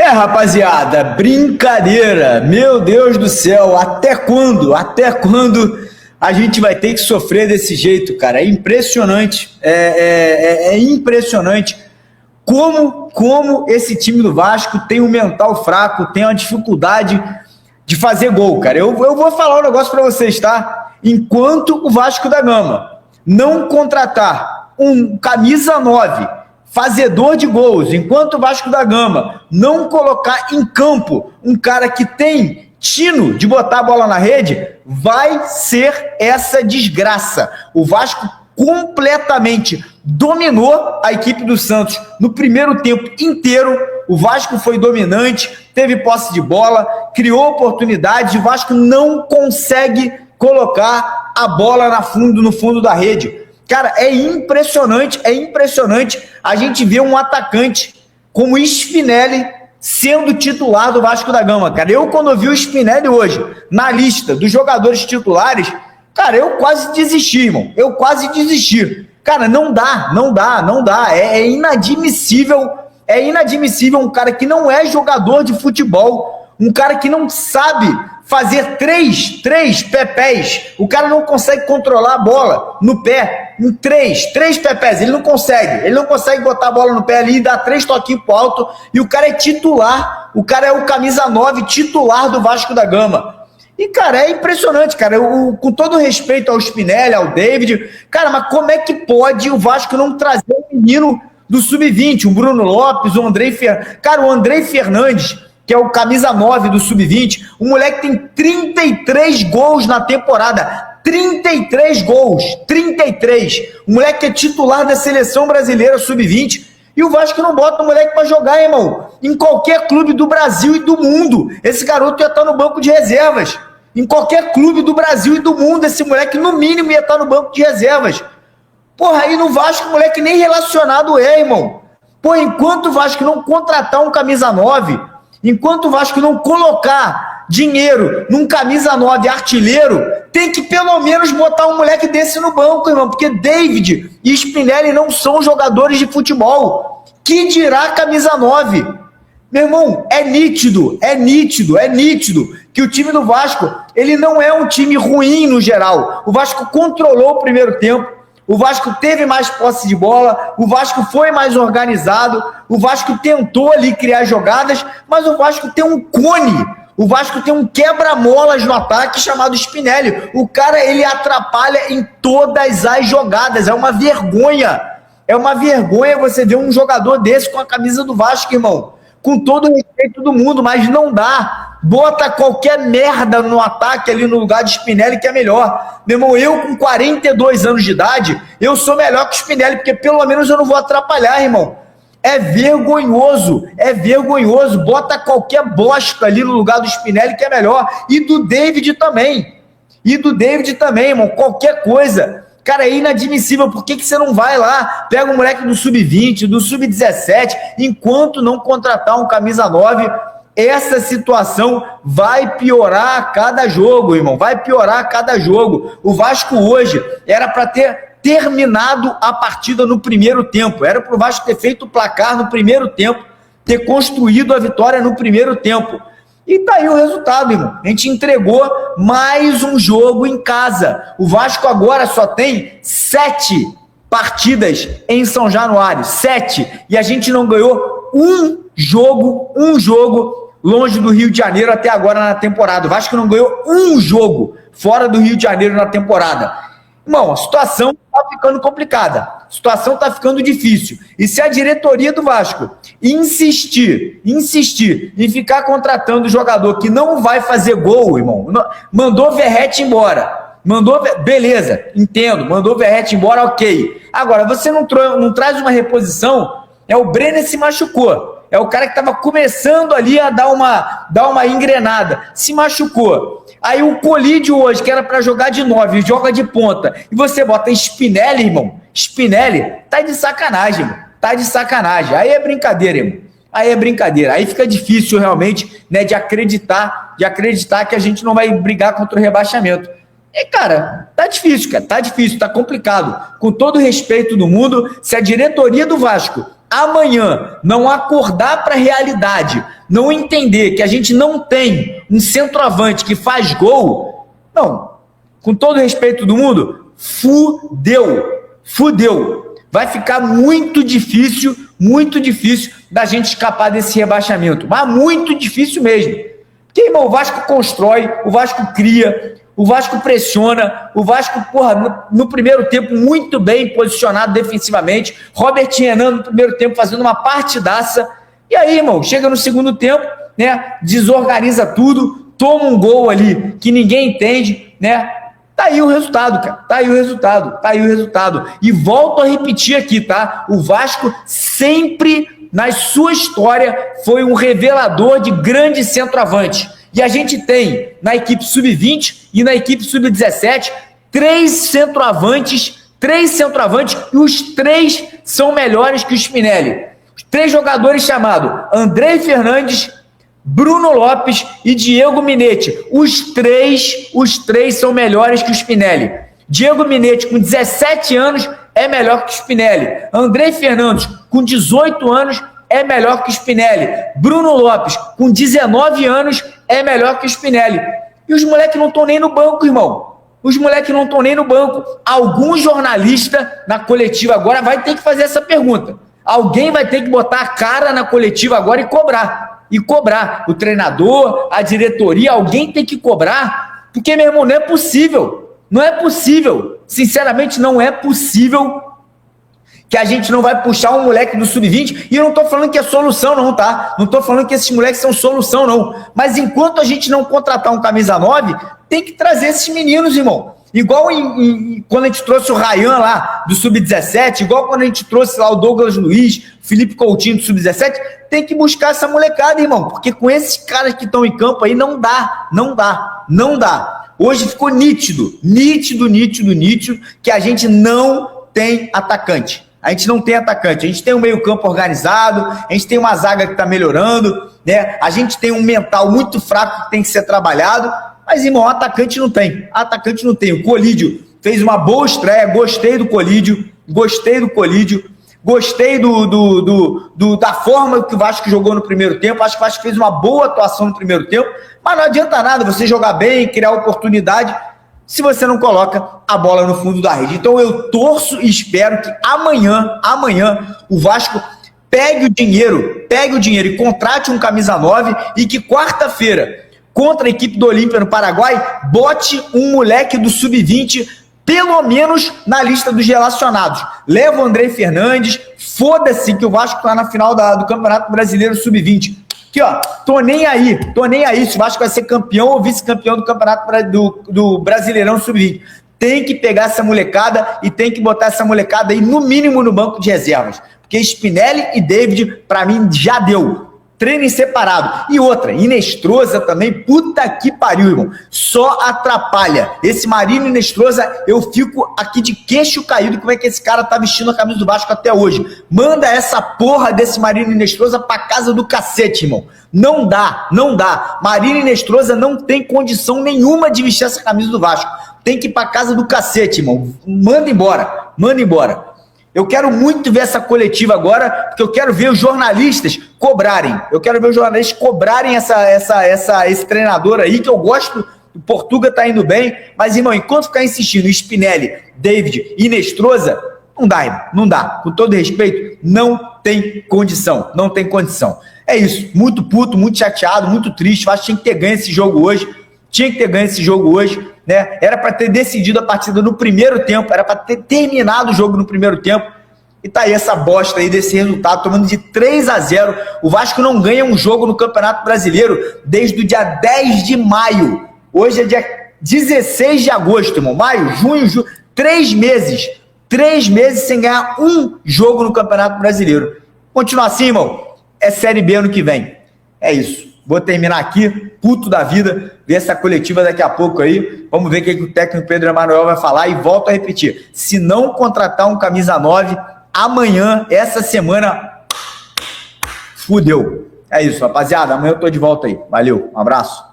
Rapaziada, brincadeira, meu Deus do céu, até quando? Até quando a gente vai ter que sofrer desse jeito, cara? É impressionante, é impressionante como esse time do Vasco tem um mental fraco, tem uma dificuldade de fazer gol, cara. Eu vou falar um negócio pra vocês, tá? Enquanto o Vasco da Gama não contratar um camisa 9, fazedor de gols, enquanto o Vasco da Gama não colocar em campo um cara que tem tino de botar a bola na rede, vai ser essa desgraça. O Vasco completamente dominou a equipe do Santos no primeiro tempo inteiro. O Vasco foi dominante, teve posse de bola, criou oportunidades, o Vasco não consegue colocar a bola no fundo da rede. Cara, é impressionante a gente ver um atacante como Spinelli sendo titular do Vasco da Gama, cara. Eu, quando eu vi o Spinelli hoje na lista dos jogadores titulares, cara, eu quase desisti, irmão. Eu quase desisti. Cara, não dá. É inadmissível um cara que não é jogador de futebol, um cara que não sabe fazer três pepés, o cara não consegue controlar a bola no pé, em três pepés, ele não consegue botar a bola no pé ali e dar 3 toquinhos pro alto, e o cara é titular, o cara é o camisa 9 titular do Vasco da Gama. E, cara, é impressionante, cara, com todo respeito ao Spinelli, ao David, cara, mas como é que pode o Vasco não trazer um menino do Sub-20, o Bruno Lopes, o Andrei Fernandes, cara, o Andrei Fernandes, que é o camisa 9 do Sub-20, o moleque tem 33 gols na temporada, 33 gols, 33, o moleque é titular da seleção brasileira Sub-20, e o Vasco não bota o moleque pra jogar, irmão, em qualquer clube do Brasil e do mundo, esse garoto ia estar no banco de reservas, em qualquer clube do Brasil e do mundo, esse moleque no mínimo ia estar no banco de reservas. Porra, aí no Vasco o moleque nem relacionado é, irmão. Pô, enquanto o Vasco não contratar um camisa 9, enquanto o Vasco não colocar dinheiro num camisa 9 artilheiro, tem que pelo menos botar um moleque desse no banco, irmão, porque David e Spinelli não são jogadores de futebol. Que dirá camisa 9? Meu irmão, é nítido que o time do Vasco, ele não é um time ruim no geral. O Vasco controlou o primeiro tempo, o Vasco teve mais posse de bola, o Vasco foi mais organizado, o Vasco tentou ali criar jogadas, mas o Vasco tem um cone, o Vasco tem um quebra-molas no ataque chamado Spinelli. O cara, ele atrapalha em todas as jogadas, é uma vergonha você ver um jogador desse com a camisa do Vasco, irmão. Com todo o respeito do mundo, mas não dá. Bota qualquer merda no ataque ali no lugar de Spinelli que é melhor. Meu irmão, eu com 42 anos de idade, eu sou melhor que o Spinelli, porque pelo menos eu não vou atrapalhar, irmão. É vergonhoso. Bota qualquer bosta ali no lugar do Spinelli que é melhor. E do David também, irmão. Qualquer coisa. Cara, é inadmissível. Por que você não vai lá, pega um moleque do Sub-20, do Sub-17, enquanto não contratar um camisa 9, essa situação vai piorar a cada jogo, irmão. O Vasco hoje era para ter terminado a partida no primeiro tempo. Era para o Vasco ter feito o placar no primeiro tempo, ter construído a vitória no primeiro tempo. E tá aí o resultado, irmão. A gente entregou mais um jogo em casa. O Vasco agora só tem 7 partidas em São Januário. 7. E a gente não ganhou um jogo longe do Rio de Janeiro até agora na temporada. O Vasco não ganhou um jogo fora do Rio de Janeiro na temporada. Irmão, a situação está ficando complicada, a situação está ficando difícil. E se a diretoria do Vasco insistir em ficar contratando jogador que não vai fazer gol, irmão, mandou Verratti embora, beleza, entendo, mandou Verratti embora, ok. Agora, você não traz uma reposição, o Brenner se machucou. É o cara que estava começando ali a dar uma engrenada. Se machucou. Aí o Colídio hoje, que era para jogar de 9, joga de ponta. E você bota Spinelli, irmão. Spinelli, tá de sacanagem, irmão. Tá de sacanagem. Aí é brincadeira, irmão. Aí fica difícil realmente, né, de acreditar que a gente não vai brigar contra o rebaixamento. E, cara, tá difícil, tá complicado. Com todo o respeito do mundo, se a diretoria do Vasco amanhã não acordar para a realidade, não entender que a gente não tem um centroavante que faz gol, não, com todo o respeito do mundo, fudeu. Vai ficar muito difícil da gente escapar desse rebaixamento, mas muito difícil mesmo. Porque, irmão, o Vasco constrói, o Vasco cria, o Vasco pressiona, o Vasco, no primeiro tempo muito bem posicionado defensivamente, Robert Renan no primeiro tempo fazendo uma partidaça, e aí, irmão, chega no segundo tempo, né, desorganiza tudo, toma um gol ali que ninguém entende, né? Tá aí o resultado, cara. Tá aí o resultado. E volto a repetir aqui, tá? O Vasco sempre, na sua história, foi um revelador de grande centroavante. E a gente tem, na equipe sub-20 e na equipe sub-17, três centroavantes, e os três são melhores que o Spinelli. Os três jogadores chamados Andrei Fernandes, Bruno Lopes e Diego Minetti. Os três são melhores que o Spinelli. Diego Minetti, com 17 anos, é melhor que o Spinelli. Andrei Fernandes, com 18 anos, é melhor que o Spinelli. Bruno Lopes, com 19 anos, é melhor que o Spinelli. E os moleques não estão nem no banco, irmão. Algum jornalista na coletiva agora vai ter que fazer essa pergunta. Alguém vai ter que botar a cara na coletiva agora e cobrar. O treinador, a diretoria, alguém tem que cobrar, porque, meu irmão, não é possível, sinceramente não é possível que a gente não vai puxar um moleque do sub-20, e eu não tô falando que é solução não, tá? Não tô falando que esses moleques são solução não, mas enquanto a gente não contratar um camisa 9, tem que trazer esses meninos, irmão. Igual quando a gente trouxe o Ryan lá do sub-17, igual quando a gente trouxe lá o Douglas Luiz, Felipe Coutinho do sub-17, tem que buscar essa molecada, irmão, porque com esses caras que estão em campo aí não dá. Hoje ficou nítido que a gente não tem atacante. A gente tem um meio campo organizado, a gente tem uma zaga que está melhorando, né? A gente tem um mental muito fraco que tem que ser trabalhado, mas, irmão, atacante não tem. O Colídio fez uma boa estreia, gostei do Colídio, gostei da forma que o Vasco jogou no primeiro tempo, acho que o Vasco fez uma boa atuação no primeiro tempo, mas não adianta nada você jogar bem, criar oportunidade, se você não coloca a bola no fundo da rede. Então eu torço e espero que amanhã o Vasco pegue o dinheiro e contrate um camisa 9 e que quarta-feira, contra a equipe do Olímpia no Paraguai, bote um moleque do sub-20 pelo menos na lista dos relacionados. Leva o Andrei Fernandes, foda-se que o Vasco tá na final do Campeonato Brasileiro Sub-20. Aqui, ó, tô nem aí se o Vasco vai ser campeão ou vice-campeão do Campeonato do Brasileirão Sub-20. Tem que pegar essa molecada e tem que botar essa molecada aí no mínimo no banco de reservas. Porque Spinelli e David, pra mim, já deu. Treino separado. E outra, Inestrosa também, puta que pariu, irmão. Só atrapalha. Esse Marino Inestrosa, eu fico aqui de queixo caído como é que esse cara tá vestindo a camisa do Vasco até hoje. Manda essa porra desse Marino Inestrosa pra casa do cacete, irmão. Não dá. Marino Inestrosa não tem condição nenhuma de vestir essa camisa do Vasco. Tem que ir pra casa do cacete, irmão. Manda embora. Eu quero muito ver essa coletiva agora, porque eu quero ver os jornalistas cobrarem. Esse treinador aí, que eu gosto, o Portuga tá indo bem, mas, irmão, enquanto ficar insistindo em Spinelli, David e Inestrosa, não dá, irmão, não dá. Com todo respeito, não tem condição. É isso, muito puto, muito chateado, muito triste. Eu acho que tinha que ter ganho esse jogo hoje. Né? Era para ter decidido a partida no primeiro tempo, era para ter terminado o jogo no primeiro tempo, e tá aí essa bosta aí desse resultado, tomando de 3-0, o Vasco não ganha um jogo no Campeonato Brasileiro desde o dia 10 de maio, hoje é dia 16 de agosto, irmão, maio, junho, julho, 3 meses sem ganhar um jogo no Campeonato Brasileiro. Continua assim, irmão, é Série B ano que vem, é isso. Vou terminar aqui, puto da vida, ver essa coletiva daqui a pouco aí. Vamos ver o que o técnico Pedro Emanuel vai falar. E volto a repetir, se não contratar um camisa 9, amanhã, essa semana, fudeu. É isso, rapaziada. Amanhã eu tô de volta aí. Valeu, um abraço.